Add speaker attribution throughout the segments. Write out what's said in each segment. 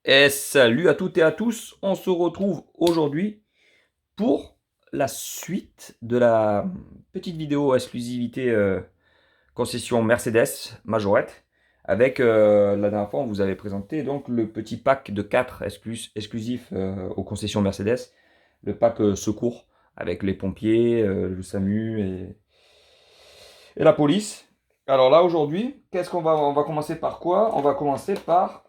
Speaker 1: Et salut à toutes et à tous, on se retrouve aujourd'hui pour la suite de la petite vidéo exclusivité concession Mercedes Majorette. Avec la dernière fois, on vous avait présenté donc le petit pack de 4 exclusifs aux concessions Mercedes. Le pack secours avec les pompiers, le SAMU et la police. Alors là aujourd'hui, qu'est-ce qu'on va on va commencer par quoi? On va commencer par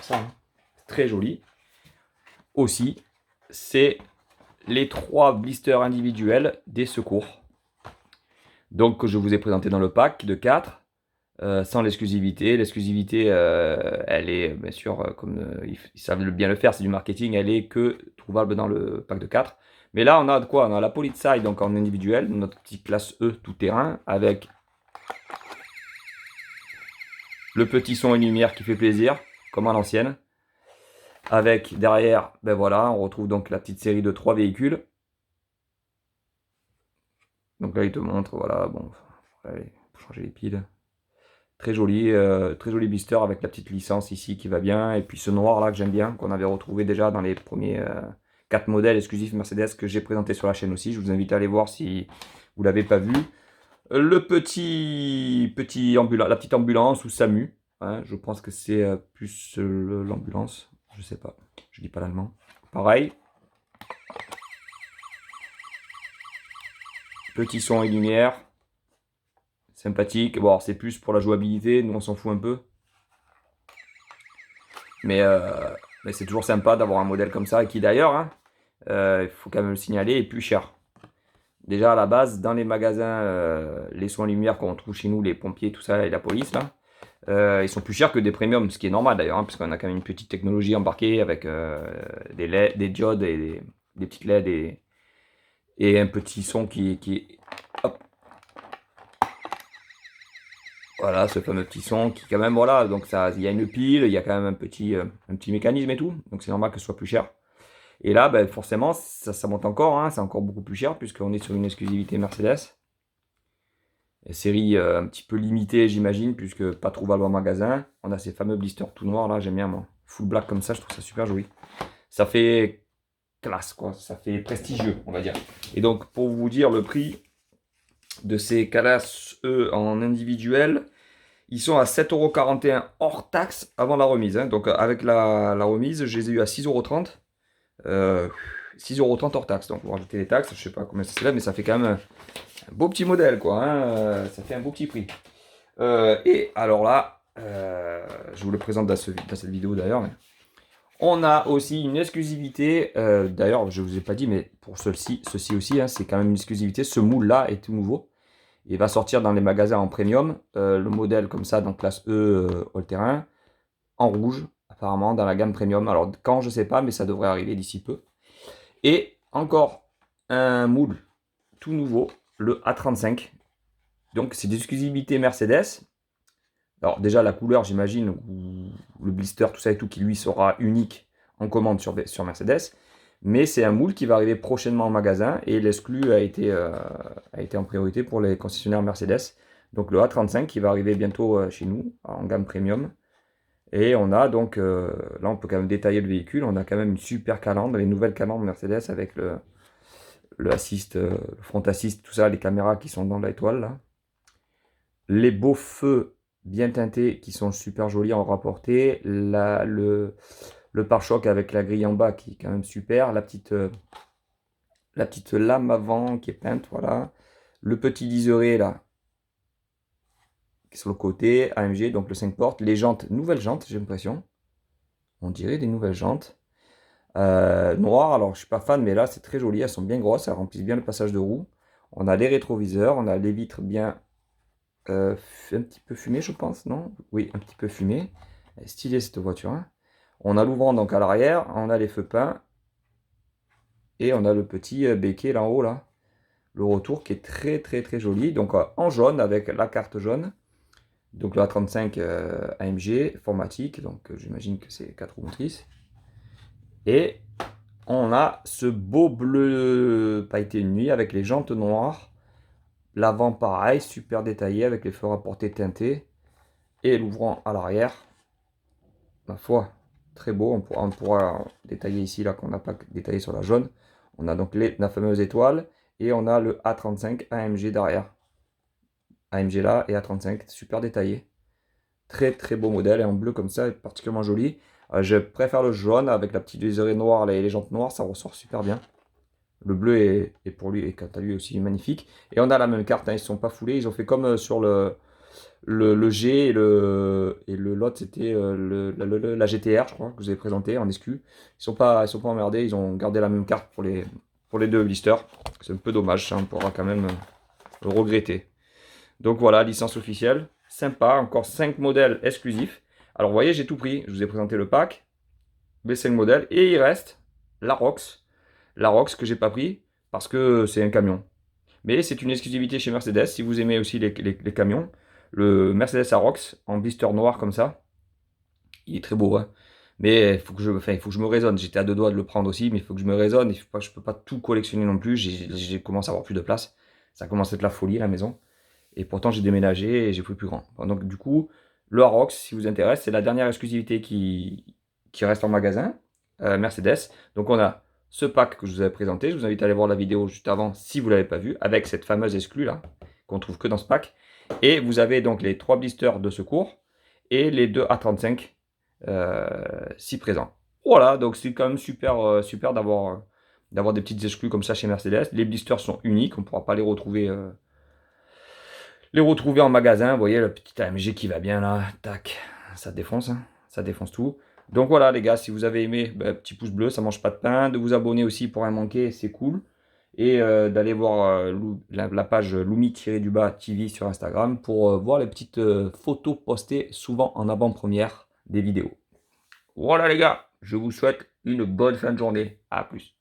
Speaker 1: ça, hein. Très joli. Aussi, c'est les 3 blisters individuels des secours. Donc que je vous ai présenté dans le pack de 4, sans l'exclusivité. L'exclusivité, elle est bien sûr, comme ils savent bien le faire, c'est du marketing, elle est que trouvable dans le pack de 4. Mais là, on a de quoi? On a la Polizei, donc en individuel, notre petite classe E tout-terrain, avec le petit son et lumière qui fait plaisir, comme à l'ancienne. Avec derrière, ben voilà, on retrouve donc la petite série de 3 véhicules. Donc là, il te montre, voilà, bon, allez, pour changer les piles. Très joli blister avec la petite licence ici qui va bien. Et puis ce noir là que j'aime bien, qu'on avait retrouvé déjà dans les premiers 4 modèles exclusifs Mercedes que j'ai présenté sur la chaîne aussi. Je vous invite à aller voir si vous l'avez pas vu. Le la petite ambulance ou SAMU, hein, je pense que c'est plus l'ambulance, je sais pas, je dis pas l'allemand. Pareil, petit son et lumière, sympathique. Bon, c'est plus pour la jouabilité, nous on s'en fout un peu. Mais, euh, mais c'est toujours sympa d'avoir un modèle comme ça, qui d'ailleurs, hein, il faut quand même le signaler, est plus cher. Déjà à la base, dans les magasins, les soins lumière qu'on trouve chez nous, les pompiers, tout ça, et la police, là, ils sont plus chers que des premiums, ce qui est normal d'ailleurs, hein, parce qu'on a quand même une petite technologie embarquée avec des LED, des diodes et des petites LED et un petit son hop, voilà, ce fameux petit son qui quand même, voilà, donc ça, il y a une pile, il y a quand même un petit mécanisme et tout, donc c'est normal que ce soit plus cher. Et là, ben, forcément, ça monte encore, hein, c'est encore beaucoup plus cher puisqu'on est sur une exclusivité Mercedes. Série un petit peu limitée, j'imagine, puisque pas trouvable en magasin. On a ces fameux blisters tout noirs là, j'aime bien moi. Full black comme ça, je trouve ça super joli. Ça fait classe, quoi, ça fait prestigieux, on va dire. Et donc, pour vous dire le prix de ces classes E en individuel, ils sont à 7,41 € hors taxe avant la remise, hein. Donc, avec la remise, je les ai eu à 6,30 €. 6,30 € hors taxe. Donc, vous rajoutez les taxes, je sais pas combien ça s'élève, mais ça fait quand même un beau petit modèle, quoi, hein. Ça fait un beau petit prix. Et alors là, je vous le présente dans cette vidéo d'ailleurs. On a aussi une exclusivité. D'ailleurs, je ne vous ai pas dit, mais pour ceci aussi, hein, c'est quand même une exclusivité. Ce moule-là est tout nouveau. Il va sortir dans les magasins en premium. Le modèle comme ça, donc classe E all-terrain, en rouge, apparemment, dans la gamme premium. Alors, quand, je ne sais pas, mais ça devrait arriver d'ici peu. Et encore un moule tout nouveau, le A35. Donc, c'est des exclusivités Mercedes. Alors déjà la couleur, j'imagine, ou le blister, tout ça et tout, qui lui sera unique en commande sur Mercedes. Mais c'est un moule qui va arriver prochainement en magasin et l'exclu a été en priorité pour les concessionnaires Mercedes. Donc le A35 qui va arriver bientôt chez nous en gamme premium. Et on a donc, là on peut quand même détailler le véhicule, on a quand même une super calandre, les nouvelles calandres Mercedes avec le assist, le front assist, tout ça, les caméras qui sont dans l'étoile là. Les beaux feux bien teintés qui sont super jolis en rapporté. Le pare-choc avec la grille en bas qui est quand même super. La petite lame avant qui est peinte, voilà. Le petit liseré là, qui est sur le côté, AMG, donc le 5 portes. Les jantes, nouvelles jantes, j'ai l'impression. On dirait des nouvelles jantes. Noires, alors je suis pas fan, mais là c'est très joli. Elles sont bien grosses, elles remplissent bien le passage de roue. On a les rétroviseurs, on a les vitres bien un petit peu fumé, je pense, non? Oui, un petit peu fumé. Elle est stylée cette voiture, hein. On a l'ouvrant donc à l'arrière, on a les feux peints et on a le petit béquet là en haut là. Le retour qui est très très très joli. Donc en jaune avec la carte jaune. Donc le A35 AMG formatique, donc j'imagine que c'est 4 roues motrices. Et on a ce beau bleu pailleté de nuit avec les jantes noires. L'avant pareil, super détaillé avec les feux rapportés teintés. Et l'ouvrant à l'arrière. ma foi, très beau. On pourra détailler ici, là, qu'on n'a pas détaillé sur la jaune. On a donc la fameuse étoile et on a le A35 AMG derrière. AMG là et A35, super détaillé. Très très beau modèle et en bleu comme ça, particulièrement joli. Je préfère le jaune avec la petite liseré noire, les jantes noires, ça ressort super bien. Le bleu est pour lui, et quant à lui aussi magnifique. Et on a la même carte, hein, ils ne sont pas foulés, ils ont fait comme sur le G et le l'autre c'était la GTR, je crois, que vous avez présenté en SQ. Ils sont pas emmerdés, ils ont gardé la même carte pour les deux blisters. C'est un peu dommage, ça, on pourra quand même le regretter. Donc voilà, licence officielle, sympa, encore 5 modèles exclusifs. Alors vous voyez, j'ai tout pris, je vous ai présenté le pack, les 5 modèles, et il reste la Rox. La Rox que j'ai pas pris parce que c'est un camion. Mais c'est une exclusivité chez Mercedes, si vous aimez aussi les camions. Le Mercedes Arox en blister noir comme ça, il est très beau, hein. Mais il faut que je me raisonne. J'étais à deux doigts de le prendre aussi, mais il faut que je me raisonne. Je peux pas tout collectionner non plus. J'ai commencé à avoir plus de place. Ça commence à être la folie à la maison. Et pourtant, j'ai déménagé et j'ai pris plus grand. Bon, donc, du coup, le Arox, si vous intéresse, c'est la dernière exclusivité qui reste en magasin, Mercedes. Donc, on a ce pack que je vous avais présenté. Je vous invite à aller voir la vidéo juste avant si vous ne l'avez pas vu, avec cette fameuse exclue là, qu'on trouve que dans ce pack. Et vous avez donc les 3 blisters de secours et les 2 A35 si présents. Voilà, donc c'est quand même super, super d'avoir des petites exclus comme ça chez Mercedes. Les blisters sont uniques, on ne pourra pas les retrouver en magasin. Vous voyez le petit AMG qui va bien là, tac, ça défonce, hein, ça défonce tout. Donc voilà les gars, si vous avez aimé, petit pouce bleu, ça mange pas de pain. De vous abonner aussi pour rien manquer, c'est cool. Et d'aller voir la page Lumi-du-bas TV sur Instagram pour voir les petites photos postées souvent en avant-première des vidéos. Voilà les gars, je vous souhaite une bonne fin de journée. À plus.